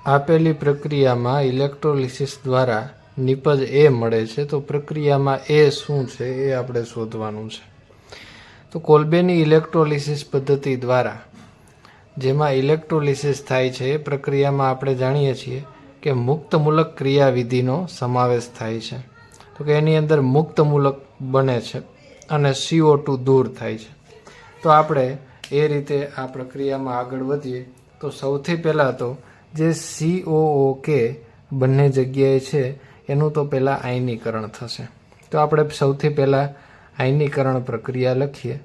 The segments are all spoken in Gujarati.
આપેલી પ્રક્રિયામાં ઇલેક્ટ્રોલિસિસ દ્વારા નિપજ એ મળે છે, તો પ્રક્રિયામાં એ શું છે એ આપણે શોધવાનું છે. તો કોલ્બેની ઇલેક્ટ્રોલિસિસ પદ્ધતિ દ્વારા જેમાં ઇલેક્ટ્રોલિસિસ થાય છે એ પ્રક્રિયામાં આપણે જાણીએ છીએ કે મુક્તમૂલક ક્રિયાવિધિનો સમાવેશ થાય છે. તો કે એની અંદર મુક્તમૂલક બને છે અને CO2 દૂર થાય છે. તો આપણે એ રીતે આ પ્રક્રિયામાં આગળ વધીએ તો સૌથી પહેલાં તો જે COOK બંને જગ્યાએ છે એનું તો પહેલાં આયનીકરણ થશે. તો આપણે સૌથી પહેલાં આયનીકરણ પ્રક્રિયા લખીએ.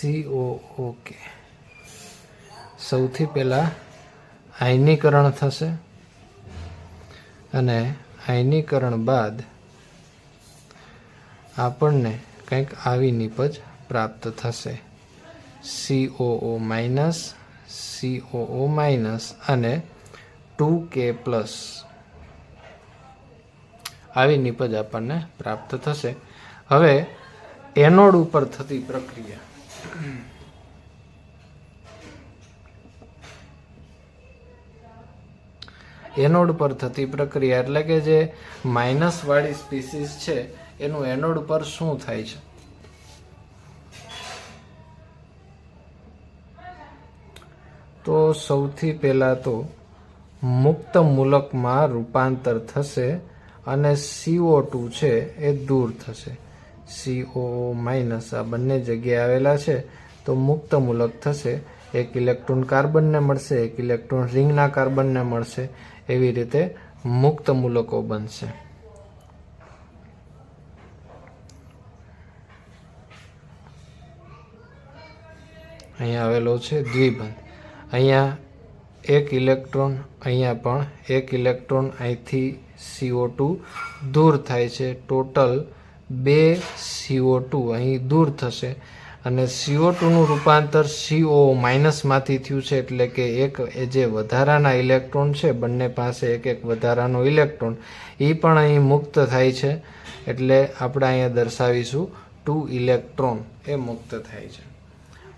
COOK સૌથી પહેલાં આયનીકરણ થશે અને આયનીકરણ બાદ આપણને કંઈક આવી નિપજ પ્રાપ્ત થશે. COO અને 2K+ આવી નિપજ આપણને પ્રાપ્ત થશે. હવે એનોડ ઉપર થતી પ્રક્રિયા. એનોડ પર થતી પ્રક્રિયા એટલે કે જે માઇનસ વાળી સ્પીસીસ છે એનું એનોડ પર શું થાય છે? તો સૌથી પહેલા તો મુક્ત મૂલકમાં રૂપાંતર થશે અને CO2 છે એ દૂર થશે. COO- આ બંને જગ્યાએ આવેલા છે તો મુક્ત મૂલક થશે. એક ઇલેક્ટ્રોન કાર્બનને મળશે, એક ઇલેક્ટ્રોન રિંગના કાર્બનને મળશે. એવી રીતે મુક્ત મૂલકો બનશે. અહીંયા આવેલો છે દ્વિબંધ. અહીંયા એક ઇલેક્ટ્રોન, અહીંયા પણ એક ઇલેક્ટ્રોન અહીંથી CO2 દૂર થાય છે. ટોટલ 2 CO2 અહીં દૂર થશે અને CO2 નું રૂપાંતર CO- માંથી થયું છે એટલે કે એક જે વધારાના ઇલેક્ટ્રોન છે, બંને પાસે એક એક વધારાનો ઇલેક્ટ્રોન, એ પણ અહીં મુક્ત થાય છે. એટલે આપણે અહીંયા દર્શાવીશું 2 ઇલેક્ટ્રોન એ મુક્ત થાય છે.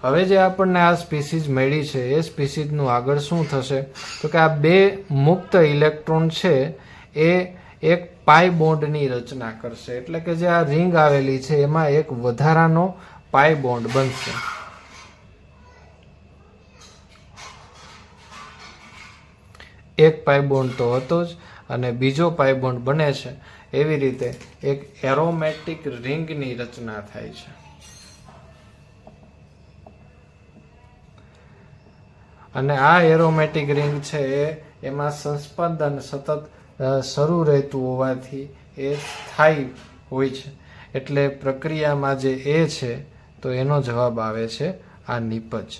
હવે જે આપણને આ સ્પીસીઝ મળી છે એ સ્પીસીઝનું આગળ શું થશે? તો કે આ 2 મુક્ત ઇલેક્ટ્રોન છે એ એક પાઈ બોન્ડની રચના કરશે. એટલે કે જે આ રિંગ આવેલી છે એમાં એક વધારાનો પાઈ બોન્ડ બનશે. એક પાઈ બોન્ડ તો હતો જ અને બીજો પાઈ બોન્ડ બને છે. એવી રીતે એક એરોમેટિક રિંગની રચના થાય છે. અને આ એરોમેટિક રિંગ છે એમાં સંસ્પંદન સતત શરૂ રહેતું હોવાથી એ સ્થાયી હોય છે. એટલે પ્રક્રિયામાં જે એ છે તો એનો જવાબ આવે છે આ નિપજ.